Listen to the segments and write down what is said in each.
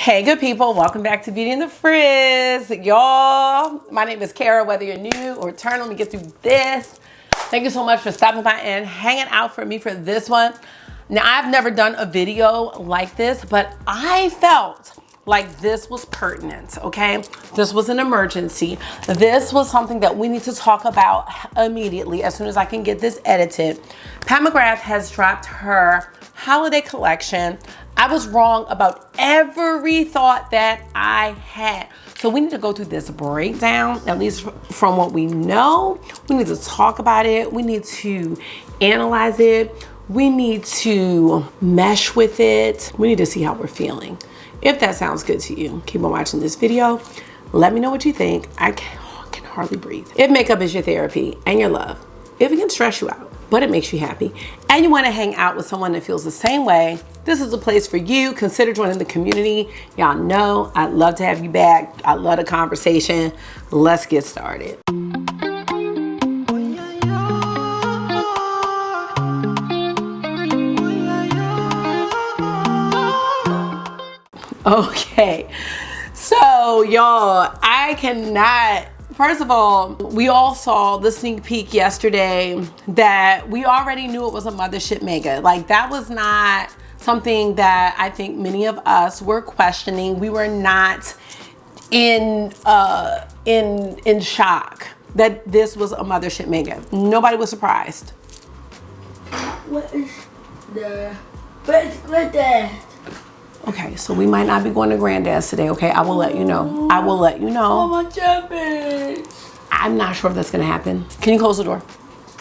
Hey good people, welcome back to Beauty and the Frizz. Y'all, my name is Cara. Whether you're new or return, let me get through this. Thank you so much for stopping by and hanging out for me for this one. Now, I've never done a video like this, but I felt like this was pertinent, okay? This was an emergency. This was something that we need to talk about immediately as soon as I can get this edited. Pat McGrath has dropped her holiday collection. I was wrong about every thought that I had. So we need to go through this breakdown, at least from what we know. We need to talk about it. We need to analyze it. We need to mesh with it. We need to see how we're feeling. If that sounds good to you, keep on watching this video. Let me know what you think. I can hardly breathe. If makeup is your therapy and your love, if it can stress you out, but it makes you happy, and you want to hang out with someone that feels the same way, this is a place for you. Consider joining the community. Y'all know I'd love to have you back. I love the conversation. Let's get started. Okay, so y'all, I cannot. First of all, we all saw the sneak peek yesterday that we already knew it was a Mothership Mega. Like, that was not something that I think many of us were questioning. We were not in shock that this was a Mothership Mega. Nobody was surprised. What is the breakouts? Okay, so we might not be going to GrandeLASH today, okay? I will let you know. I will let you know. Oh, my jumping. I'm not sure if that's gonna happen. Can you close the door?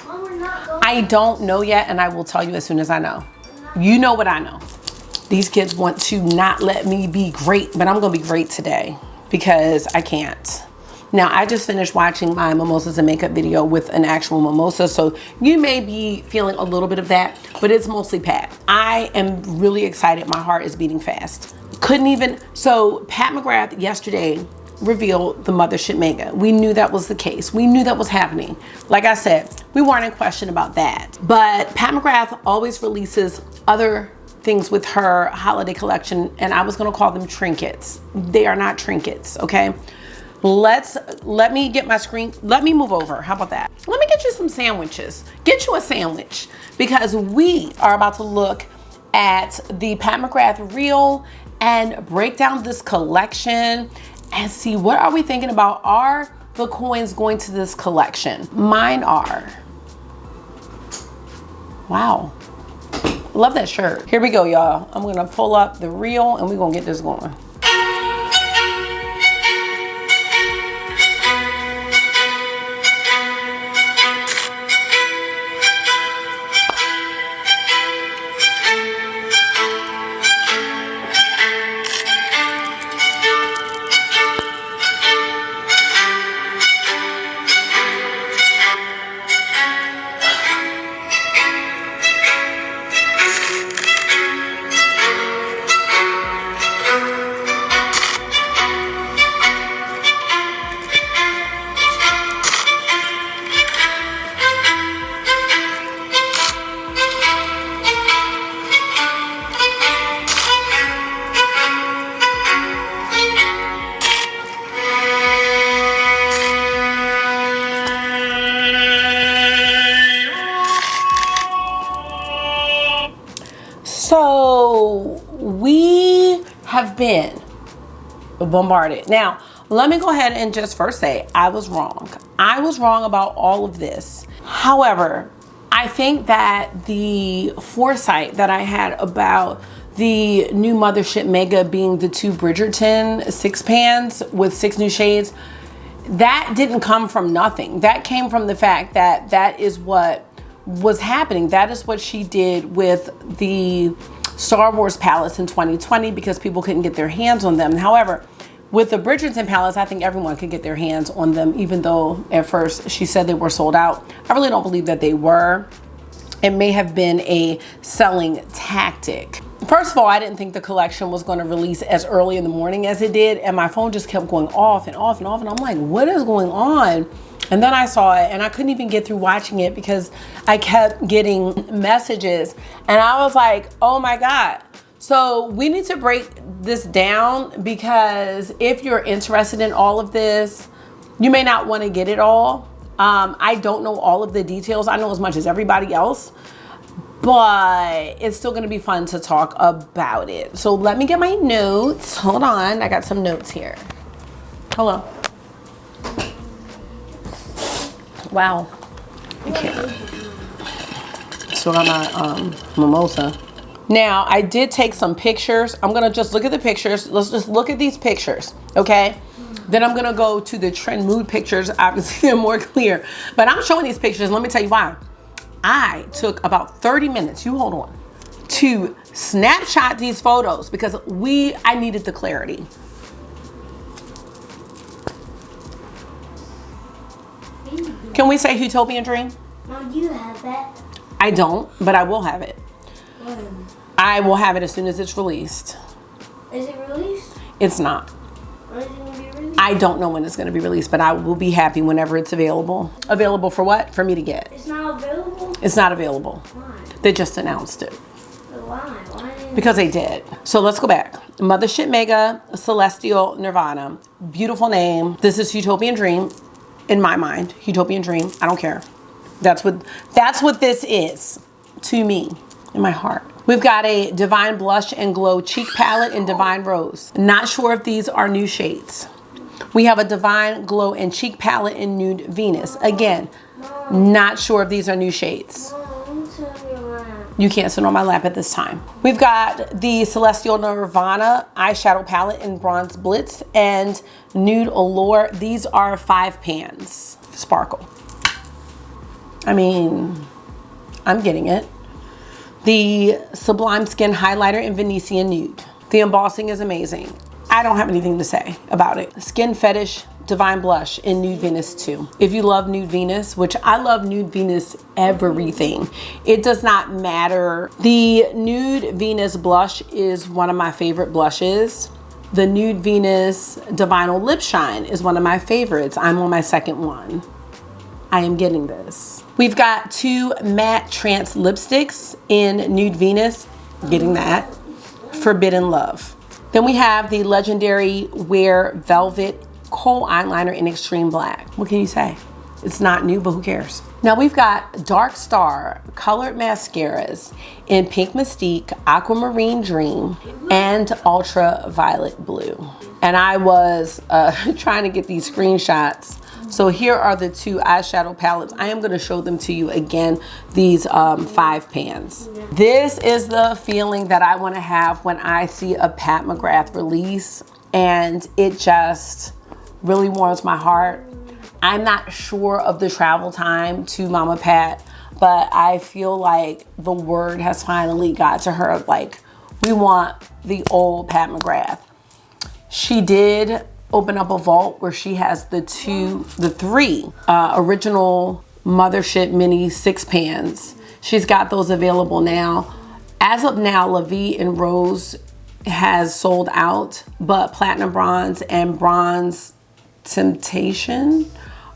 Mom, we're not going. I don't know yet, and I will tell you as soon as I know. You know what I know. These kids want to not let me be great, but I'm gonna be great today because I can't. Now, I just finished watching my mimosas and makeup video with an actual mimosa, so you may be feeling a little bit of that, but it's mostly Pat. I am really excited. My heart is beating fast. So Pat McGrath yesterday revealed the Mothership Mega. We knew that was the case. We knew that was happening. Like I said, we weren't in question about that. But Pat McGrath always releases other things with her holiday collection, and I was gonna call them trinkets. They are not trinkets, okay? Let me get my screen. Let me move over. How about that? Let me get you some sandwiches. Get you a sandwich, because we are about to look at the Pat McGrath reel and break down this collection and see what are we thinking about. Are the coins going to this collection? Mine are. Wow. Love that shirt. Here we go, y'all. I'm gonna pull up the reel and we're gonna get this going. So we have been bombarded. Now, let me go ahead and just first say I was wrong. I was wrong about all of this. However, I think that the foresight that I had about the new Mothership Mega being the 2 Bridgerton 6 pans with 6 new shades, that didn't come from nothing. That came from the fact that that is what was happening. That is what she did with the Star Wars palettes in 2020 because people couldn't get their hands on them. However, with the Bridgerton palettes, I think everyone could get their hands on them, even though at first she said they were sold out. I really don't believe that they were. It may have been a selling tactic. First of all, I didn't think the collection was going to release as early in the morning as it did, and my phone just kept going off and off and off, and I'm like, what is going on? And then I saw it and I couldn't even get through watching it because I kept getting messages and I was like, oh my God. So we need to break this down because if you're interested in all of this, you may not want to get it all. I don't know all of the details. I know as much as everybody else, but it's still going to be fun to talk about it. So let me get my notes. Hold on. I got some notes here. Hello. Wow. Okay. So I got my mimosa. Now, I did take some pictures. I'm going to just look at the pictures. Let's just look at these pictures, okay? Then I'm going to go to the trend mood pictures. Obviously, they're more clear. But I'm showing these pictures. Let me tell you why. I took about 30 minutes, you hold on, to snapshot these photos because I needed the clarity. Can we say Utopian Dream? Mom, do you have that? I don't, but I will have it. When? I will have it as soon as it's released. Is it released? It's not. When is it going to be released? I don't know when it's going to be released, but I will be happy whenever it's available. Available for what? For me to get. It's not available? It's not available. Why? They just announced it. But why? Why didn't Because they did. So let's go back. Mothership Mega Celestial Nirvana. Beautiful name. This is Utopian Dream in my mind. Utopian Dream. I don't care. That's what this is to me in my heart. We've got a Divine Blush and Glow Cheek Palette in Divine Rose. Not sure if these are new shades. We have a Divine Glow and Cheek Palette in Nude Venus. Again, not sure if these are new shades. Mom, sit on your lap. You can't sit on my lap at this time. We've got the Celestial Nirvana eyeshadow palette in Bronze Blitz and Nude Allure. These are 5 pans. Sparkle. I mean, I'm getting it. The Sublime Skin Highlighter in Venetian Nude. The embossing is amazing. I don't have anything to say about it. Skin Fetish Divine Blush in Nude Venus 2. If you love Nude Venus, which I love Nude Venus everything, it does not matter. The Nude Venus blush is one of my favorite blushes. The Nude Venus Divine Lip Shine is one of my favorites. I'm on my second one. I am getting this. We've got 2 matte trance lipsticks in Nude Venus. Getting that. Forbidden Love. Then we have the legendary Wear Velvet Kohl Eyeliner in Extreme Black. What can you say? It's not new, but who cares? Now we've got Dark Star colored mascaras in Pink Mystique, Aquamarine Dream, and Ultraviolet Blue. And I was trying to get these screenshots. So here are the 2 eyeshadow palettes. I am going to show them to you again, these 5 pans. This is the feeling that I want to have when I see a Pat McGrath release, and it just really warms my heart. I'm not sure of the travel time to Mama Pat, but I feel like the word has finally got to her, like, we want the old Pat McGrath. She did open up a vault where she has the 3 original Mothership mini 6 pans. She's got those available now. As of now, La Vie and Rose has sold out, but Platinum Bronze and Bronze Temptation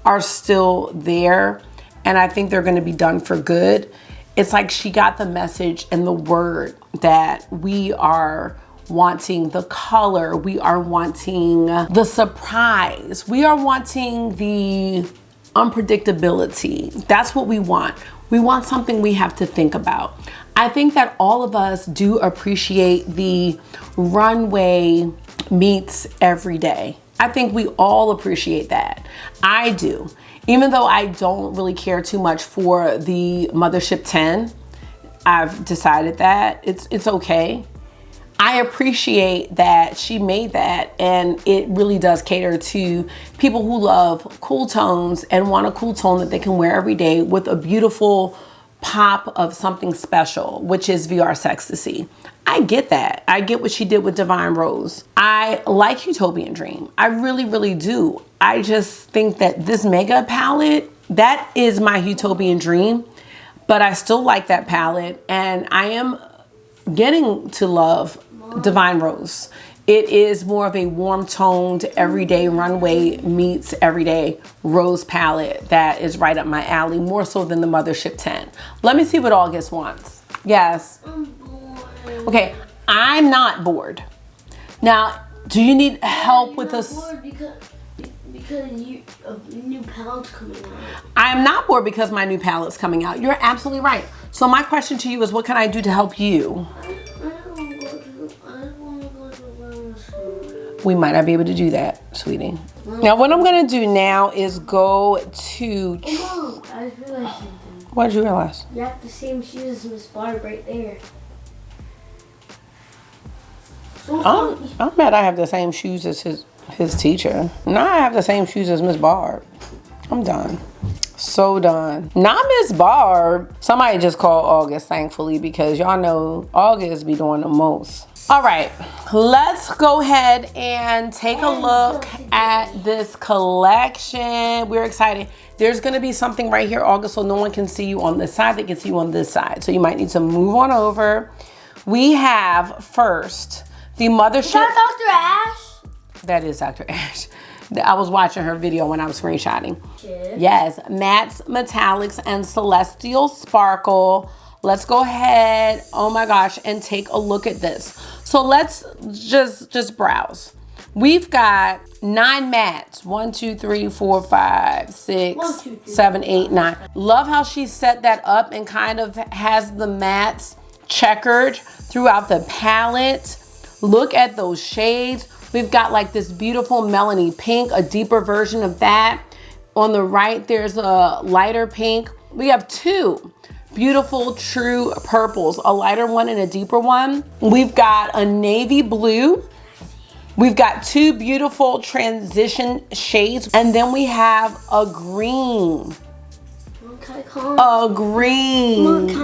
are still there, and I think they're going to be done for good. It's like she got the message and the word that we are wanting the color, we are wanting the surprise, we are wanting the unpredictability. That's what we want. We want something we have to think about. I think that all of us do appreciate the runway meets every day. I think we all appreciate that. I do. Even though I don't really care too much for the Mothership 10, I've decided that it's okay. I appreciate that she made that, and it really does cater to people who love cool tones and want a cool tone that they can wear every day with a beautiful pop of something special, which is VR Sextasy. I get that. I get what she did with Divine Rose. I like Utopian Dream. I really, really do. I just think that this Mega palette, that is my Utopian Dream, but I still like that palette, and I am getting to love Divine Rose. It is more of a warm toned everyday runway meets everyday rose palette that is right up my alley, more so than the Mothership 10. Let me see what August wants. Yes. Okay, I'm not bored. Now, do you need help with this? Bored because new palette's coming out. I'm not bored because my new palette's coming out. You're absolutely right. So my question to you is, what can I do to help you? I don't want to go to the We might not be able to do that, sweetie. Now, what I'm gonna do now is go to. Oh, I just realized something. What did you realize? You have the same shoes as Miss Barb right there. So I'm mad I have the same shoes as his teacher. Now I have the same shoes as Miss Barb. I'm done. So done. Not Miss Barb. Somebody just called August, thankfully, because y'all know August be doing the most. All right, let's go ahead and take a look at this collection. We're excited. There's gonna be something right here, August, so no one can see you on this side. They can see you on this side. So you might need to move on over. We have first the Mothership. Is that Dr. Ash? That is Dr. Ash. I was watching her video when I was screenshotting. Chip. Yes, Mattes, Metallics, and Celestial Sparkle. Let's go ahead, oh my gosh, and take a look at this. So let's just browse. We've got 9 mattes. 1, 2, 3, 4, 5, 6, 1, 2, 3, 7, 8, 9. Love how she set that up and kind of has the mattes checkered throughout the palette. Look at those shades. We've got like this beautiful melony pink, a deeper version of that. On the right, there's a lighter pink. We have 2 beautiful true purples, a lighter one and a deeper one. We've got a navy blue. We've got 2 beautiful transition shades. And then we have a green. A green,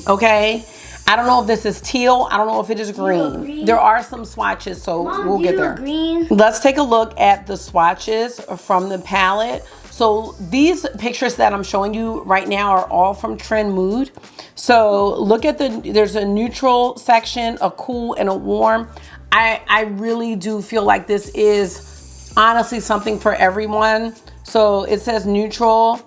okay? I don't know if this is teal. I don't know if it is green. There are some swatches, so we'll get there. Green. Let's take a look at the swatches from the palette. So these pictures that I'm showing you right now are all from Trend Mood. So look at there's a neutral section, a cool, and a warm. I really do feel like this is honestly something for everyone. So it says neutral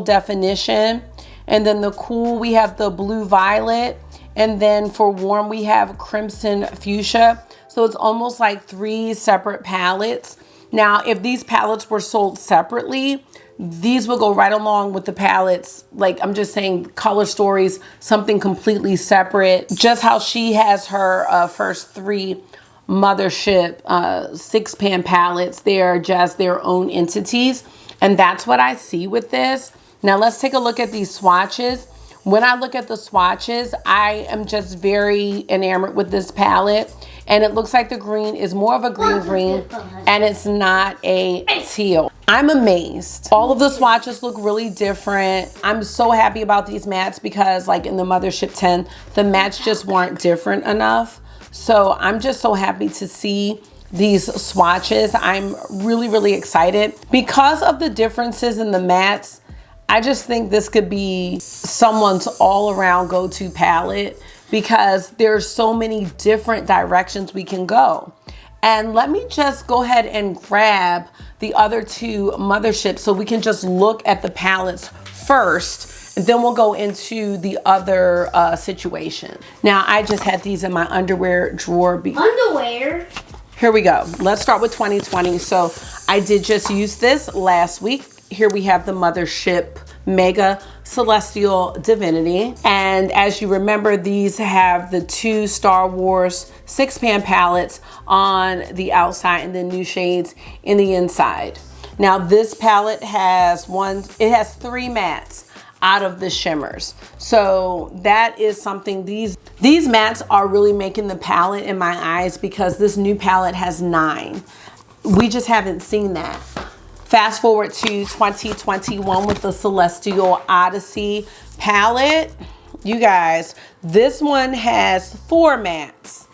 definition. And then the cool, we have the blue violet. And then for warm, we have crimson fuchsia. So it's almost like 3 separate palettes. Now, if these palettes were sold separately, these will go right along with the palettes. Like, I'm just saying, color stories, something completely separate. Just how she has her first 3 Mothership 6-pan palettes. They're just their own entities. And that's what I see with this. Now, let's take a look at these swatches. When I look at the swatches, I am just very enamored with this palette. And it looks like the green is more of a green, and it's not a teal. I'm amazed. All of the swatches look really different. I'm so happy about these mattes because like in the Mothership 10, the mattes just weren't different enough. So I'm just so happy to see these swatches. I'm really, really excited. Because of the differences in the mattes, I just think this could be someone's all-around go-to palette because there's so many different directions we can go. And let me just go ahead and grab the other 2 Motherships so we can just look at the palettes first, and then we'll go into the other situation. Now, I just had these in my underwear drawer. Underwear? Here we go. Let's start with 2020. So I did just use this last week. Here we have the Mothership Mega Celestial Divinity. And as you remember, these have the 2 Star Wars 6-pan palettes on the outside and then new shades in the inside. Now this palette has 3 mattes out of the shimmers. So that is something, these mattes are really making the palette in my eyes because this new palette has 9. We just haven't seen that. Fast forward to 2021 with the Celestial Odyssey palette. You guys, this one has 4 mattes.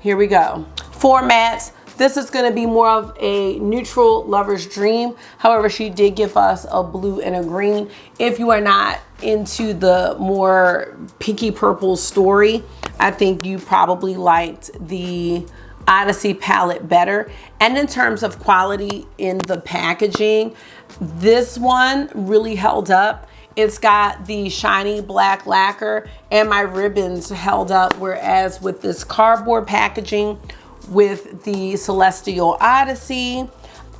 Here we go. 4 mattes. This is going to be more of a neutral lover's dream. However, she did give us a blue and a green. If you are not into the more pinky purple story, I think you probably liked the Odyssey palette better. And in terms of quality in the packaging, this one really held up. It's got the shiny black lacquer and my ribbons held up, whereas with this cardboard packaging with the Celestial Odyssey,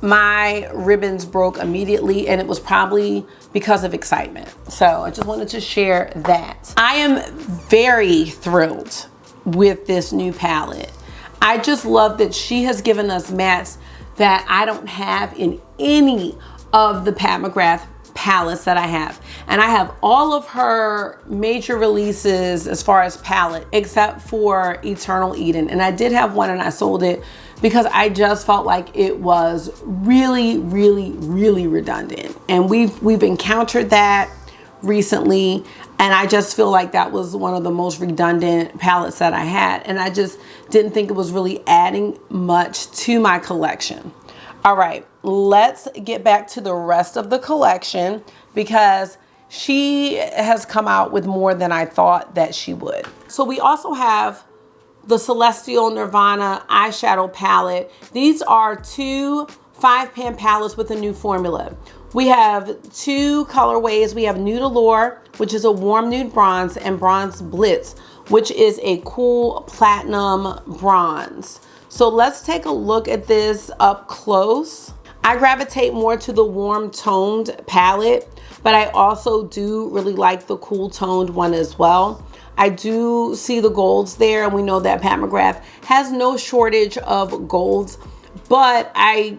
my ribbons broke immediately, and it was probably because of excitement. So I just wanted to share that. I am very thrilled with this new palette. I just love that she has given us mattes that I don't have in any of the Pat McGrath palettes that I have. And I have all of her major releases as far as palette, except for Eternal Eden. And I did have one and I sold it because I just felt like it was really, really, really redundant. And we've encountered that recently, and I just feel like that was one of the most redundant palettes that I had, and I just didn't think it was really adding much to my collection. All right, let's get back to the rest of the collection because she has come out with more than I thought that she would. So we also have the Celestial Nirvana eyeshadow palette. These are two 5-pan palettes with a new formula. We have two colorways. We have Nude Allure, which is a warm nude bronze, and Bronze Blitz, which is a cool platinum bronze. So let's take a look at this up close. I gravitate more to the warm toned palette, but I also do really like the cool toned one as well. I do see the golds there, and we know that Pat McGrath has no shortage of golds, but I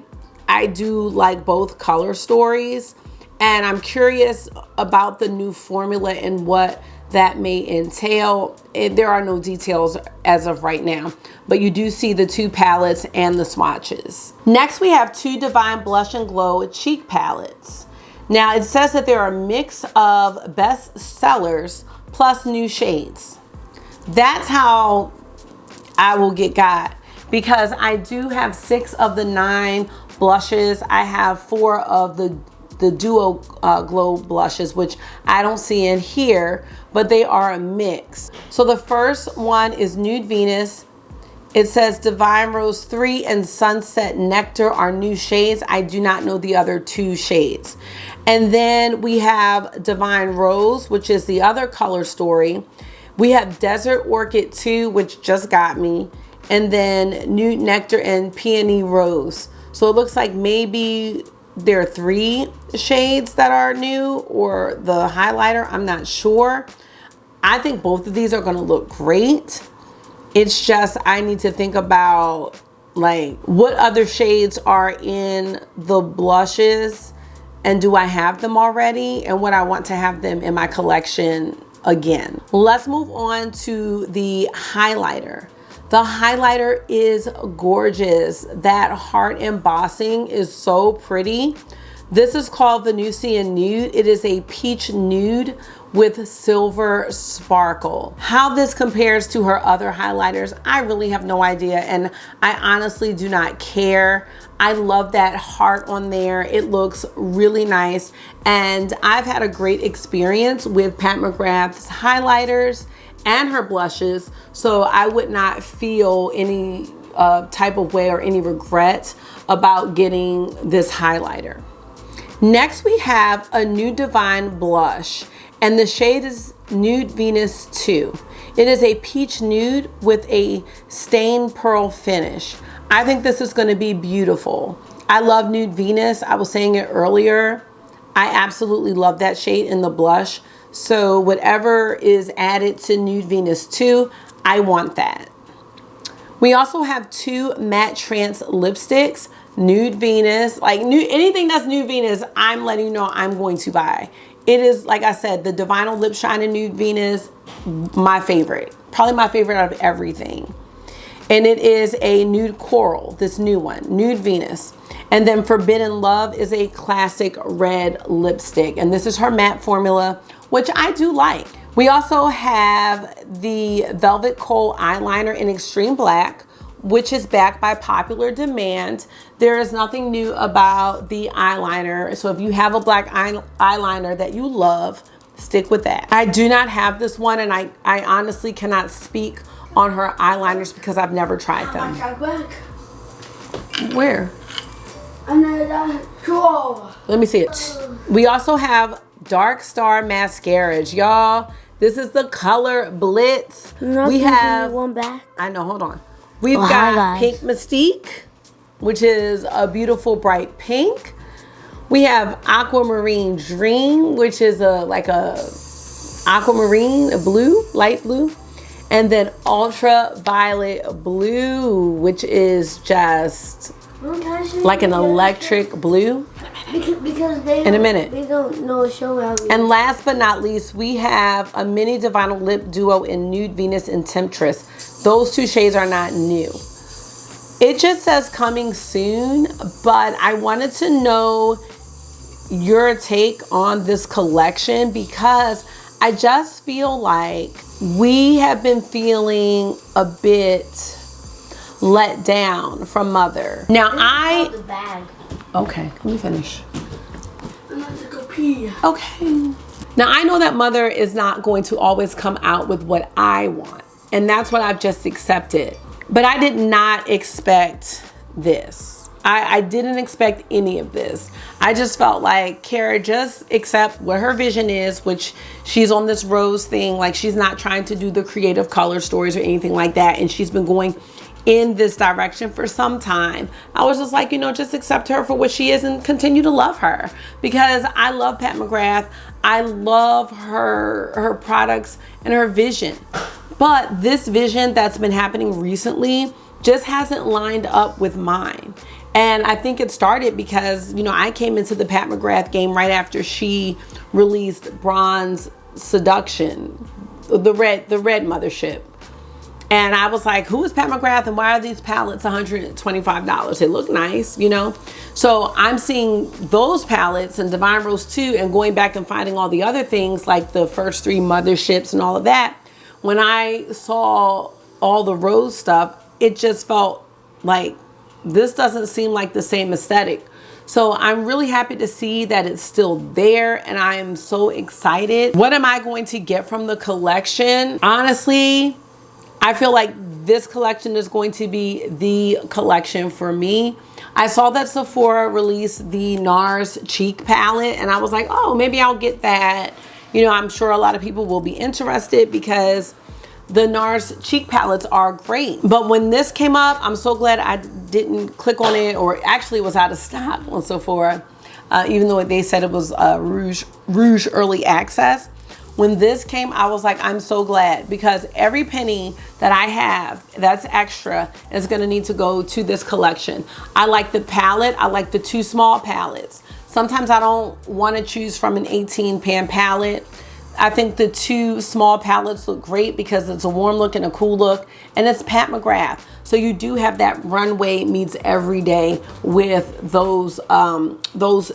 do like both color stories, and I'm curious about the new formula and what that may entail. There are no details as of right now, but you do see the two palettes and the swatches. Next, we have two Divine Blush and Glow cheek palettes. Now, it says that there are a mix of best sellers plus new shades. That's how I will get got, because I do have 6 of the 9 blushes. I have 4 of the Duo Glow blushes, which I don't see in here, but they are a mix. So the first one is Nude Venus. It says Divine Rose 3 and Sunset Nectar are new shades. I do not know the other 2 shades. And then we have Divine Rose, which is the other color story. We have Desert Orchid 2, which just got me. And then Nude Nectar and Peony Rose. So it looks like maybe there are 3 shades that are new, or the highlighter, I'm not sure. I think both of these are gonna look great. It's just, I need to think about like what other shades are in the blushes, and do I have them already, and would I want to have them in my collection again. Let's move on to the highlighter. The highlighter is gorgeous. That heart embossing is so pretty. This is called Venusian Nude. It is a peach nude with silver sparkle. How this compares to her other highlighters, I really have no idea, and I honestly do not care. I love that heart on there. It looks really nice, and I've had a great experience with Pat McGrath's highlighters and her blushes, so I would not feel any type of way or any regret about getting this highlighter. Next, we have a Nude Divine blush, and the shade is Nude Venus 2. It is a peach nude with a stained pearl finish. I think this is going to be beautiful. I love Nude Venus. I was saying it earlier. I absolutely love that shade in the blush. So whatever is added to Nude Venus 2, I want that. We also have 2 matte trance lipsticks, Nude Venus, like anything that's Nude Venus, I'm letting you know I'm going to buy. It is, like I said, the Divino Lip Shine in Nude Venus, my favorite, probably my favorite out of everything. And it is a nude coral, this new one, Nude Venus. And then Forbidden Love is a classic red lipstick, and this is her matte formula, which I do like. We also have the Velvet Kohl eyeliner in Extreme Black, which is back by popular demand. There is nothing new about the eyeliner, so if you have a black eyeliner that you love, stick with that. I do not have this one, and I honestly cannot speak on her eyeliners because I've never tried them. Where? Another drawer. Let me see it. We also have Dark Star mascaras, y'all. This is the color Blitz. We have one back. I know, hold on. We've got Pink Mystique, which is a beautiful bright pink. We have Aquamarine Dream, which is like a aquamarine, a blue, light blue. And then Ultraviolet Blue, which is just like an electric blue. Because they in a minute. They don't know show how. And last but not least, we have a mini Divinyl Lip Duo in Nude Venus and Temptress. Those two shades are not new. It just says coming soon, but I wanted to know your take on this collection because I just feel like we have been feeling a bit let down from Mother. Now The bag. Okay, let me finish. I'm about to go pee. Okay. Now I know that Mother is not going to always come out with what I want, and that's what I've just accepted. But I did not expect this. I didn't expect any of this. I just felt like Cara, just accept what her vision is, which she's on this rose thing. Like, she's not trying to do the creative color stories or anything like that. And she's been going in this direction for some time. I was just like, you know, just accept her for what she is and continue to love her, because I love Pat McGrath. I love her products and her vision. But this vision that's been happening recently just hasn't lined up with mine. And I think it started because, you know, I came into the Pat McGrath game right after she released Bronze Seduction, the red Mothership. And I was like, who is Pat McGrath and why are these palettes $125? They look nice, you know? So I'm seeing those palettes and Divine Rose 2 and going back and finding all the other things like the first 3 Motherships and all of that. When I saw all the rose stuff, it just felt like this doesn't seem like the same aesthetic. So I'm really happy to see that it's still there, and I am so excited. What am I going to get from the collection? Honestly, I feel like this collection is going to be the collection for me. I saw that Sephora released the Nars cheek palette, and I was like, oh, maybe I'll get that. You know, I'm sure a lot of people will be interested because the Nars cheek palettes are great. But when this came up, I'm so glad I didn't click on it, or actually was out of stock on Sephora, even though they said it was Rouge Early Access. When this came, I was like, I'm so glad, because every penny that I have that's extra is gonna need to go to this collection. I like the palette, I like the 2 small palettes. Sometimes I don't wanna choose from an 18 pan palette. I think the 2 small palettes look great because it's a warm look and a cool look, and it's Pat McGrath. So you do have that runway meets everyday with those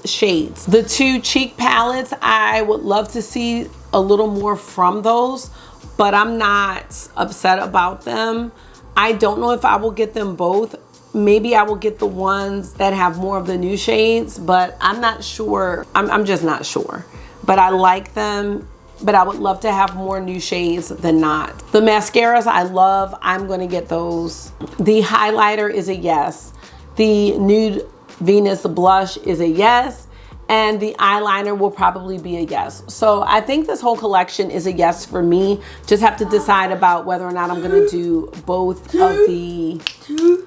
shades. The 2 cheek palettes, I would love to see a little more from those, but I'm not upset about them. I don't know if I will get them both. Maybe I will get the ones that have more of the new shades, but I'm not sure. I'm just not sure. But I like them, but I would love to have more new shades than not. The mascaras I love, I'm gonna get those. The highlighter is a yes. The Nude Venus blush is a yes. And the eyeliner will probably be a yes. So I think this whole collection is a yes for me. Just have to decide about whether or not I'm gonna do both of the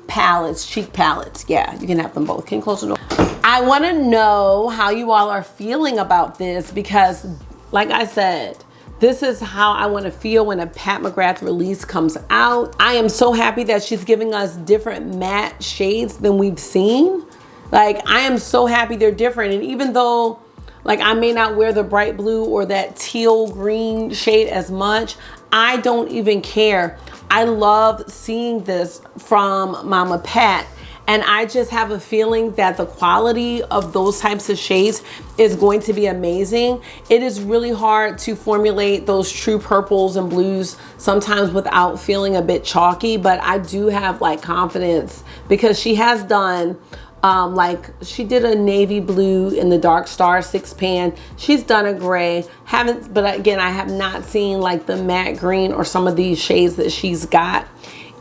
palettes, cheek palettes. Yeah, you can have them both. Can you close the door? I wanna know how you all are feeling about this, because like I said, this is how I want to feel when a Pat McGrath release comes out. I am so happy that she's giving us different matte shades than we've seen. Like, I am so happy they're different. And even though, like, I may not wear the bright blue or that teal green shade as much, I don't even care. I love seeing this from Mama Pat. And I just have a feeling that the quality of those types of shades is going to be amazing. It is really hard to formulate those true purples and blues sometimes without feeling a bit chalky, but I do have like confidence because she has done like she did a navy blue in the Dark Star 6 pan. She's done a gray. But again, I have not seen like the matte green or some of these shades that she's got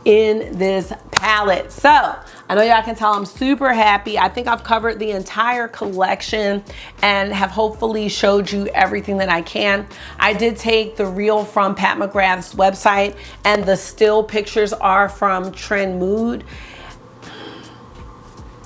in this palette. So I know y'all can tell I'm super happy. I think I've covered the entire collection and have hopefully showed you everything that I can. I did take the reel from Pat McGrath's website, and the still pictures are from Trend Mood.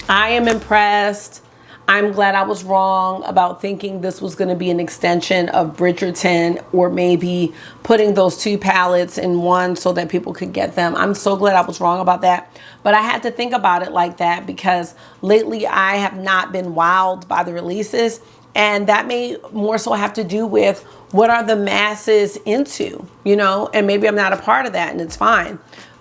I am impressed. I'm glad I was wrong about thinking this was going to be an extension of Bridgerton, or maybe putting those two palettes in one so that people could get them. I'm so glad I was wrong about that. But I had to think about it like that because lately I have not been wowed by the releases. And that may more so have to do with what are the masses into, you know, and maybe I'm not a part of that, and it's fine.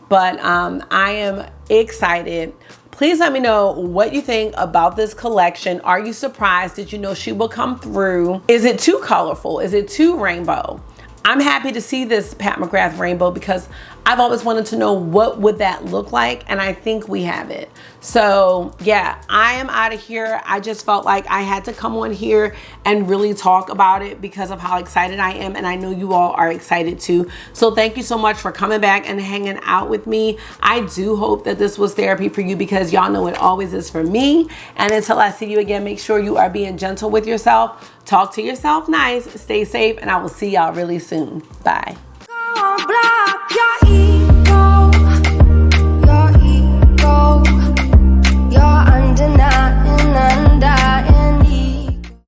But I am excited. Please let me know what you think about this collection. Are you surprised? Did you know she will come through? Is it too colorful? Is it too rainbow? I'm happy to see this Pat McGrath rainbow because I've always wanted to know what would that look like, and I think we have it. So yeah, I am out of here. I just felt like I had to come on here and really talk about it because of how excited I am, and I know you all are excited too. So thank you so much for coming back and hanging out with me. I do hope that this was therapy for you because y'all know it always is for me. And until I see you again, make sure you are being gentle with yourself. Talk to yourself nice, stay safe, and I will see y'all really soon. Bye.